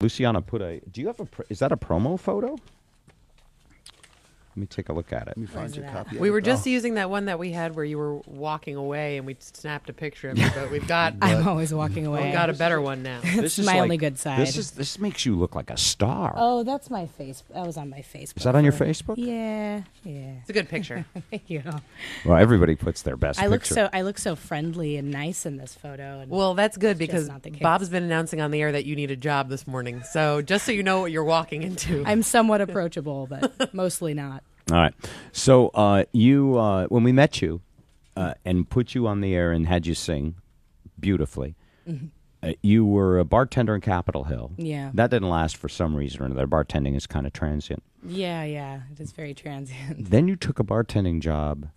Luciana put a. Do you have a? Is that a promo photo? Let me take a look at it. Let me find your copy. We were just using that one that we had where you were walking away, and we snapped a picture of you. But we've got. I'm always walking away. We've got a better one now. This is my only good side. This makes you look like a star. Oh, that's my face. That was on my Facebook. Is that on your Facebook? Yeah. It's a good picture. Thank you. Well, everybody puts their best picture. I look so friendly and nice in this photo. And well, that's good because not the case. Bob's been announcing on the air that you need a job this morning. So just so you know what you're walking into. I'm somewhat approachable, but mostly not. All right. So you, when we met you and put you on the air and had you sing beautifully, you were a bartender in Capitol Hill. Yeah. That didn't last for some reason or another. Bartending is kind of transient. Yeah. It is very transient. Then you took a bartending job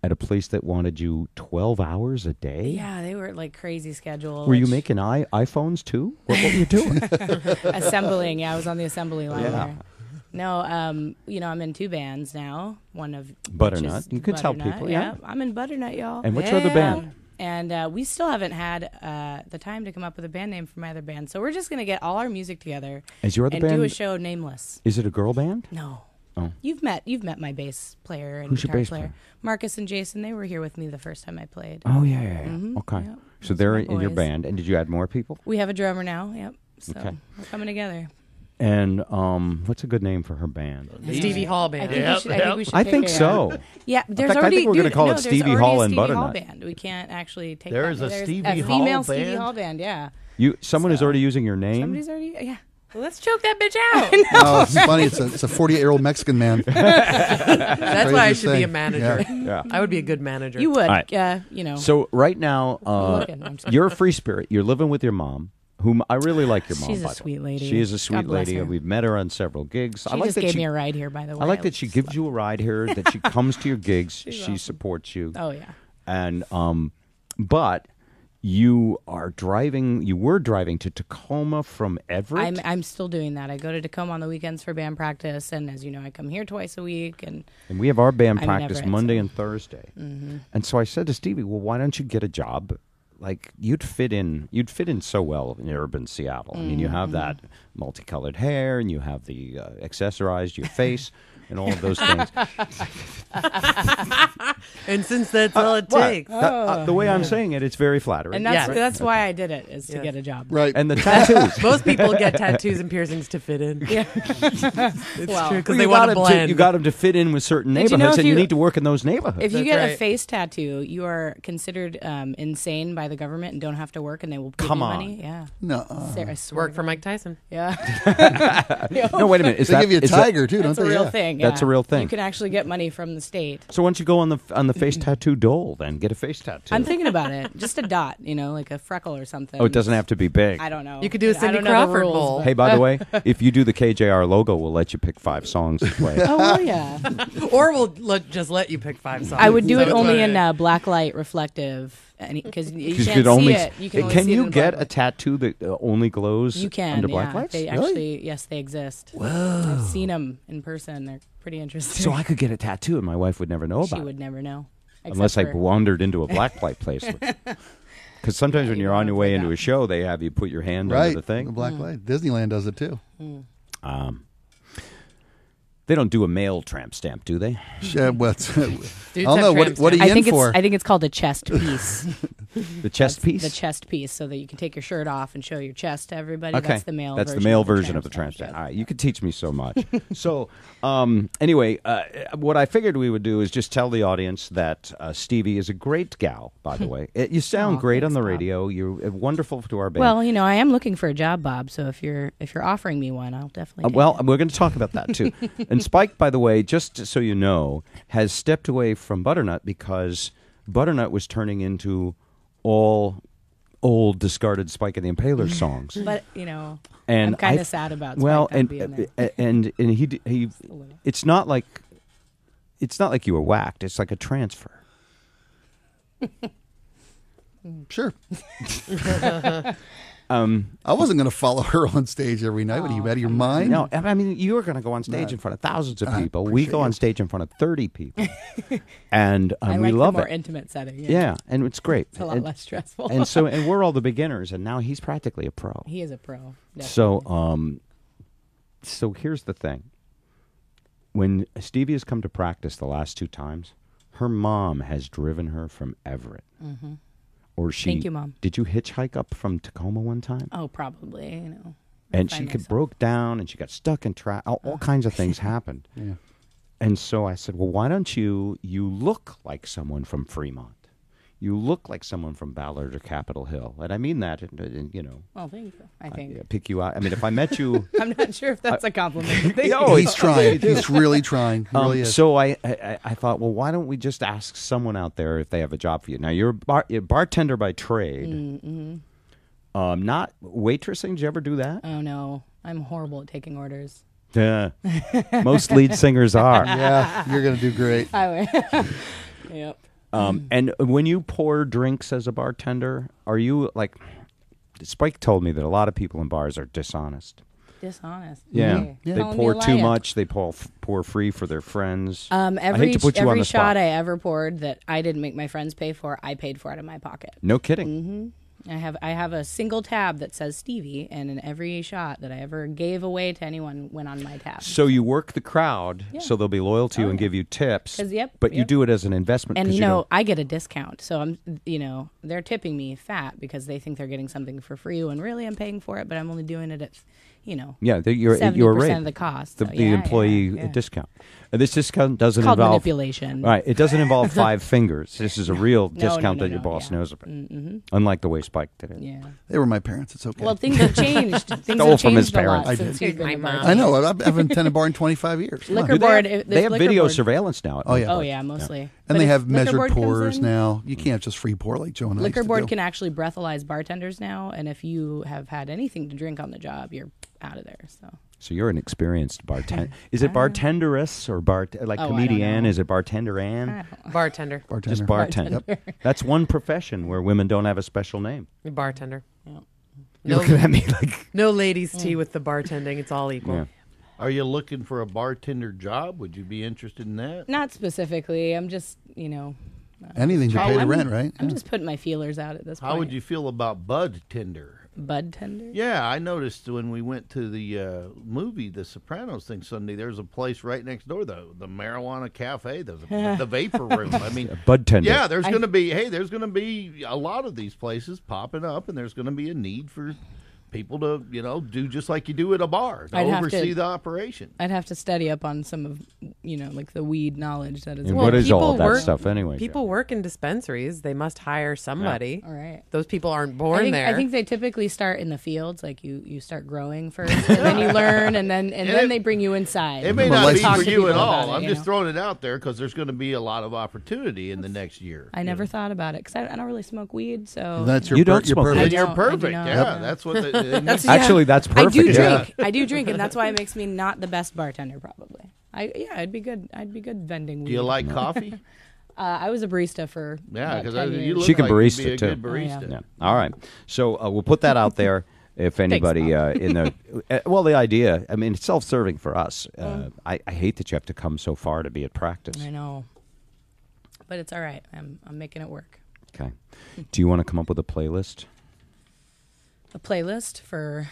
at a place that wanted you 12 hours a day? Yeah, they were like crazy schedule. Were you making iPhones too? What were you doing? Assembling. Yeah, I was on the assembly line Yeah. there. No, I'm in two bands now. One of Butternut. You can tell people, yeah. I'm in Butternut, y'all. And what's your other band? And we still haven't had the time to come up with a band name for my other band. So we're just going to get all our music together Is your other and band, do a show nameless. Is it a girl band? No. Oh. You've met my bass player and Who's your guitar bass player? player? Marcus and Jason. They were here with me the first time I played. Oh, yeah. Okay. Yep. So Those they're are my in your boys. band. And did you add more people? We have a drummer now. Yep. So Okay. we're coming together. And what's a good name for her band? The Stevie Hall band. I think we should I pick think a, so. Yeah, there's fact, I already. think we're gonna dude, call it there's Stevie already Hall a and Stevie Hall Butternut. band. We can't actually take. There's that. a There's Stevie a Hall female Stevie band? Hall band. Yeah. Someone is already using your name? Somebody's already. Yeah. Well, let's choke that bitch out. No, it's funny. It's a 48-year-old Mexican man. That's why I should be thing. a manager. Yeah. I would be a good manager. You would. All right. So right now, looking. I'm sorry. you're a free spirit. You're living with your mom, whom I really like your mom. She's a by the way. sweet lady. She is a sweet God bless lady. her. We've met her on several gigs. She just gave me a ride here, by the way. I like that she gives you a ride here, that she comes to your gigs, She's she awesome. supports you. Oh yeah. And but you were driving to Tacoma from Everett. I'm still doing that. I go to Tacoma on the weekends for band practice, and as you know, I come here twice a week. And we have our band I'm in practice Everett, Monday so- and Thursday. And so I said to Stevie, well, why don't you get a job? Like you'd fit in so well in urban Seattle. I mean, you have that multicolored hair, and you have the accessorized your face, and all of those things. And since that's all it What? takes. The way I'm saying it, it's very flattering. and that's Yeah. that's why I did it, is to Yes. get a job. Right. And the tattoos. Most people get tattoos and piercings to fit in. Yeah. It's Well, true because You they got want to 'em blend. You got them to fit in with certain Did you know neighborhoods, if and you you- need to work in those neighborhoods. If you That's get a right. face tattoo, you are considered insane by the government and don't have to work, and they will give Come you on. money. Yeah. No. Sarah, I swear Work to for God. Mike Tyson. Yeah. No, wait a minute. Is They that, give you a is that- tiger, too, don't That's a they? real Yeah. thing. That's yeah. a real thing. You can actually get money from the state. So once you go on the face tattoo dole, then get a face tattoo. I'm thinking about it. Just a dot, like a freckle or something. Oh, it doesn't have to be big. I don't know. You could do a I Cindy don't know the Crawford rules, bowl. but- Hey, by the way, if you do the KJR logo, we'll let you pick 5 songs to play. Oh, well, yeah. Or we'll just let you pick 5 songs. I would do So it it's only fine. in black light reflective, because you Because can't see it. You can only can see it you in get black a light. tattoo that only glows You can, under yeah. black lights? They Really? actually, yes, they exist. Whoa. I've seen them in person. They're pretty interesting. So I could get a tattoo, and my wife would never know She about would it never know. unless I except for- wandered into a black light place. Because sometimes when you you're don't on your have way to into go. a show, they have you put your hand Right. under the thing. The black light. Disneyland does it too. They don't do a mail tramp stamp, do they? What? I Dudes don't know. have What are tramp you I think in for? I think it's called a chest piece. The chest piece? The chest piece, so that you can take your shirt off and show your chest to everybody. Okay. That's the male. That's version the male of the version of the tramp stamp. stamp. All right, you could teach me so much. So, anyway, what I figured we would do is just tell the audience that Stevie is a great gal. By the way, you sound Aw, great on thanks, the Bob. radio. You're wonderful to our band. Well, I am looking for a job, Bob. So if you're offering me one, I'll definitely. Take it. We're going to talk about that too. And Spike, by the way, just so you know, has stepped away from Butternut because Butternut was turning into all old discarded Spike and the Impaler songs. But And I'm kind I- of sad about. Spike Well, not being there. and he it's not like you were whacked. It's like a transfer. Sure. I wasn't going to follow her on stage every night. What are you out of your mind? No, I mean, you're going to go on stage in front of thousands of people. We go on stage in front of 30 people. And I we like love the more it. intimate setting. Yeah, and it's great. It's a lot less stressful. and we're all the beginners, and now he's practically a pro. He is a pro. Definitely. So here's the thing. When Stevie has come to practice the last 2 times, her mom has driven her from Everett. Mm-hmm. Or she. Thank you, Mom. Did you hitchhike up from Tacoma one time? Oh, probably. And she broke down, and she got stuck in traffic. All kinds of things happened. Yeah. And so I said, well, why don't you look like someone from Fremont. You look like someone from Ballard or Capitol Hill. And I mean that, Well, thank you. I think. pick you out. I mean, if I met you. I'm not sure if that's a compliment. He's trying. He's really trying. He really is. So I thought, well, why don't we just ask someone out there if they have a job for you? Now, you're a bartender by trade. Mm-hmm. Not waitressing. Did you ever do that? Oh, no. I'm horrible at taking orders. Yeah. Most lead singers are. Yeah, you're going to do great. Yep. And when you pour drinks as a bartender, are you like... Spike told me that a lot of people in bars are dishonest. Dishonest. Yeah. Okay. They Calling pour me a too liar. much. They pour free for their friends. I Every hate to put you on every the spot. shot I ever poured that I didn't make my friends pay for, I paid for out of my pocket. No kidding. Mm-hmm. I have a single tab that says Stevie, and in every shot that I ever gave away to anyone went on my tab. So you work the crowd, so they'll be loyal to you and give you tips. But you do it as an investment. And I get a discount, so I'm they're tipping me fat because they think they're getting something for free when really I'm paying for it, but I'm only doing it at you're 70% of the cost. The employee discount. This discount doesn't It's called involve manipulation. Right. It doesn't involve 5 fingers. This is a real discount that your no, boss yeah. knows about. Unlike the way Spike did it. Yeah. They were my parents. It's okay. Well, things have changed. Things Stole have from his changed a lot parents. since you've been a mom. I know. I haven't attended a bar in 25 years. Come on. Liquor board. They have liquor video board- surveillance now. Oh, yeah. Oh yeah, mostly. And But they if have liquor measured board comes pours in, now. You can't just free pour like Joe and I Liquor used to board do. can actually breathalyze bartenders now, and if you have had anything to drink on the job, you're out of there. So you're an experienced bartender. Is it bartenderess or like Oh, I comedian? don't know. Is it bartender Ann? Bartender. Bartender. Just bartender. That's one profession where women don't have a special name. Bartender. Yep. You're looking at me like... No ladies' tea with the bartending. It's all equal. Yeah. Are you looking for a bartender job? Would you be interested in that? Not specifically. I'm just Anything to pay the I'm- rent, right? I'm just putting my feelers out at this point. How would you feel about bud tender? Bud tender? Yeah, I noticed when we went to the movie, The Sopranos thing Sunday, there's a place right next door, the marijuana cafe, the vapor room. I mean, Bud tender. yeah, there's going to be a lot of these places popping up, and there's going to be a need for people to, do just like you do at a bar, to I'd have to- oversee the operation. I'd have to study up on some of, like the weed knowledge that is. And Well, what is all people that work- stuff anyway? People work in dispensaries. They must hire somebody. All right. Those people aren't born there. I think they typically start in the fields, like you start growing first, and then you learn, and then they bring you inside. It may Well, not be talk for to you people at all. about it, I'm you just know? throwing it out there because there's going to be a lot of opportunity in the next year. I never thought about it because I don't really smoke weed, so That's You don't you're smoke perfect. And you're I do perfect. not. Yeah, Yep. that's what. That's Actually, that's I perfect. do yeah. drink. I do drink, and that's why it makes me not the best bartender, probably. I'd be good. I'd be good vending weed. Do you like coffee? I was a barista for Yeah, about because 10 you years. look She can like you'd barista, be a too. good barista. Yeah. All right. So we'll put that out there. If anybody in the the idea, I mean, it's self-serving for us. I hate that you have to come so far to be at practice. I know, but it's all right. I'm making it work. Okay. Do you want to come up with a playlist? A playlist for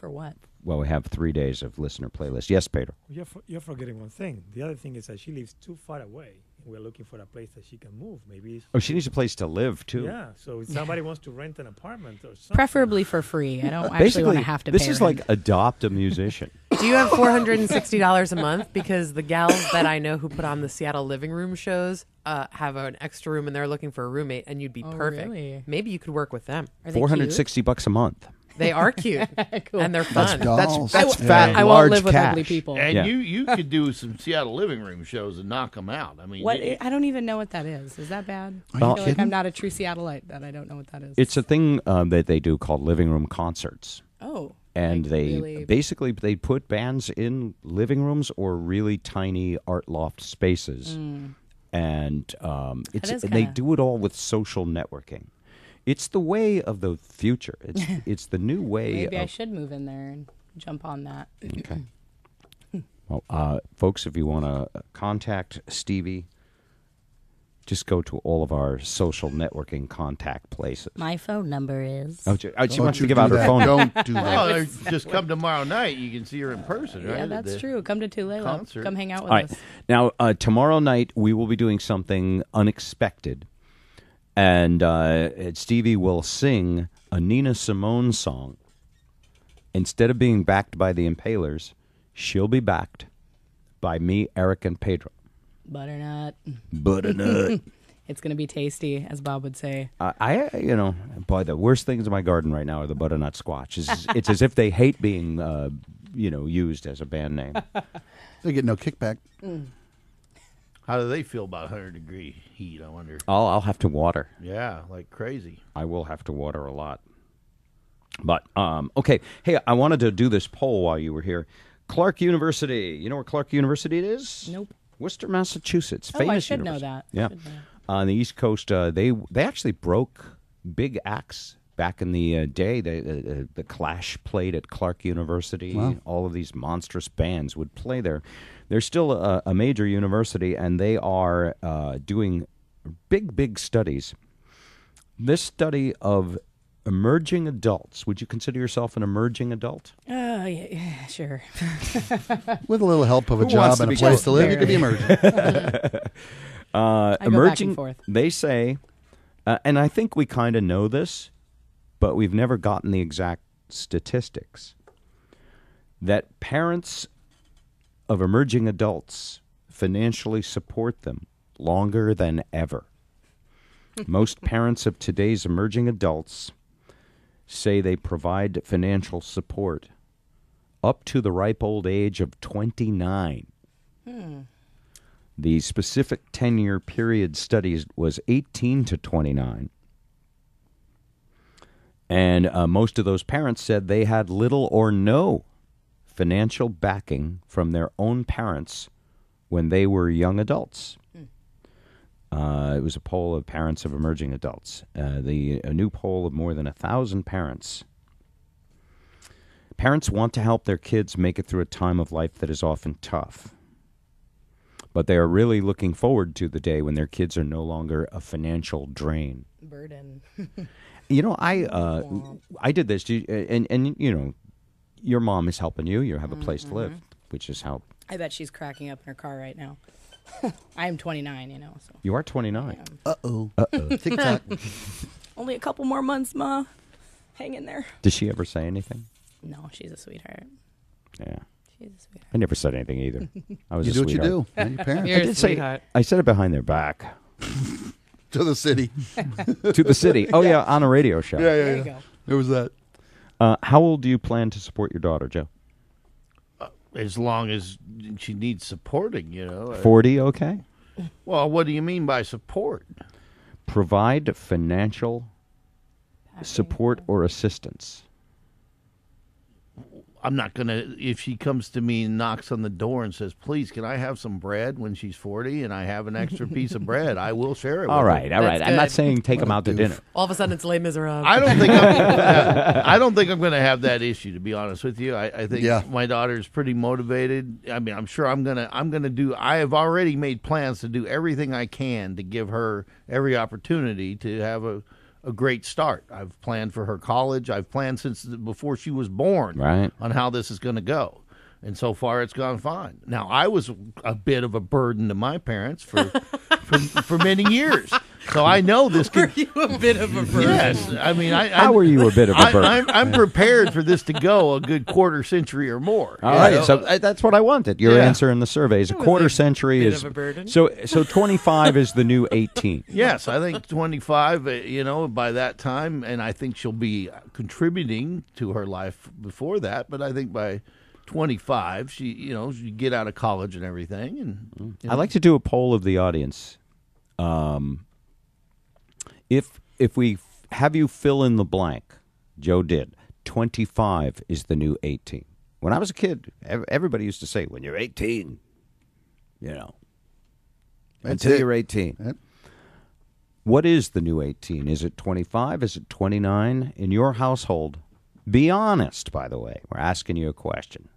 what? Well, we have 3 days of listener playlist. Yes, Peter. You're forgetting one thing. The other thing is that she lives too far away. We're looking for a place that she can move. Maybe. Oh, she needs a place to live too. Yeah. So if somebody wants to rent an apartment or something. Preferably for free. I don't actually Basically, want to have to. this pay is rent. like adopt a musician. Do you have $460 a month? Because the gals that I know who put on the Seattle living room shows have an extra room and they're looking for a roommate, and you'd be Oh, perfect. really? Maybe you could work with them. Are they cute? $460 a month. They are cute Cool. and they're That's fun. dolls. That's Yeah. fat. I large won't live with cash. ugly people. And Yeah. you could do some Seattle living room shows and knock them out. I mean, What? I don't even know what that is. Is that bad? Are I you feel like kidding? I'm not a true Seattleite that I don't know what that is. It's a thing that they do called living room concerts. oh, And like they really- basically they put bands in living rooms or really tiny art loft spaces, and is they kinda- do it all with social networking. It's the way of the future. It's the new way. Maybe I should move in there and jump on that. Okay. Well, folks, if you want to contact Stevie, just go to all of our social networking contact places. My phone number is. She Don't wants to you give do out her that. phone. Don't do that. Well, just come tomorrow night. You can see her in person, right? Yeah, that's The true. Come to Tulalip. concert. Come hang out with All right. us. Now, tomorrow night, we will be doing something unexpected. And Stevie will sing a Nina Simone song. Instead of being backed by the Impalers, she'll be backed by me, Eric, and Pedro. Butternut. Butternut. It's going to be tasty, as Bob would say. Boy, the worst things in my garden right now are the butternut squash. It's as if they hate being, used as a band name. They get no kickback. How do they feel about 100-degree heat, I wonder? I'll have to water. Yeah, like crazy. I will have to water a lot. But, okay. Hey, I wanted to do this poll while you were here. Clark University. You know where Clark University is? Nope. Worcester, Massachusetts. Oh, Famous I should university. know that. Yeah. Should know. On the East Coast, they actually broke big acts back in the day. The Clash played at Clark University. Wow. All of these monstrous bands would play there. They're still a major university, and they are doing big studies. This study of emerging adults. Would you consider yourself an emerging adult? Yeah, sure. With a little help of a Who wants job to and a be place to live, you could be Barely. emerging. I go emerging, back and forth. they say, and I think we kind of know this, but we've never gotten the exact statistics, that parents of emerging adults financially support them longer than ever. Most parents of today's emerging adults say they provide financial support up to the ripe old age of 29. The specific 10-year period studies was 18 to 29. And most of those parents said they had little or no financial backing from their own parents when they were young adults. It was a poll of parents of emerging adults. A new poll of more than 1,000 parents. Parents want to help their kids make it through a time of life that is often tough. But they are really looking forward to the day when their kids are no longer a financial drain. Burden. You know, I did this, and you know, your mom is helping you. You have a place to live, which is how. I bet she's cracking up in her car right now. I am 29, you know. So. You are 29. Uh-oh. Tick-tock. Only a couple more months, Ma. Hang in there. Did she ever say anything? No, she's a sweetheart. Yeah. She's a sweetheart. I never said anything either. I was You a do what you sweetheart. do. And your parents. You're I a did say sweetheart. I said it behind their back To the city. to the city. Oh yeah, on a radio show. There you go. There was that. How old do you plan to support your daughter, Joe? As long as she needs supporting, 40, okay? Well, what do you mean by support? Provide financial support or assistance. I'm not going to, if she comes to me and knocks on the door and says, please, can I have some bread when she's 40 and I have an extra piece of bread, I will share it All with right, her. all right. That's I'm not good. saying take them out to dinner. All of a sudden, it's Les Miserables. I don't think I'm going to have that issue, to be honest with you. I think Yeah. my daughter's pretty motivated. I mean, I'm sure I'm going to do, I have already made plans to do everything I can to give her every opportunity to have a great start. I've planned for her college. I've planned since before she was born Right. on how this is going to go. And so far, it's gone fine. Now, I was a bit of a burden to my parents for many years. So I know this Were could. you a bit of a burden? Yes. I mean, How were you a bit of a burden? I'm prepared for this to go a good quarter century or more. All you right, know? so that's what I wanted. Your Yeah. answer in the survey is a It was quarter a century bit is of a burden. So 25 is the new 18. Yes, I think 25, by that time, and I think she'll be contributing to her life before that, but I think by 25, she get out of college and everything. And I'd like to do a poll of the audience. If we have you fill in the blank, Joe did. 25 is the new 18. When I was a kid, everybody used to say, when you're 18, That's until it. you're 18. Yep. What is the new 18? Is it 25? Is it 29? In your household, be honest, by the way. We're asking you a question.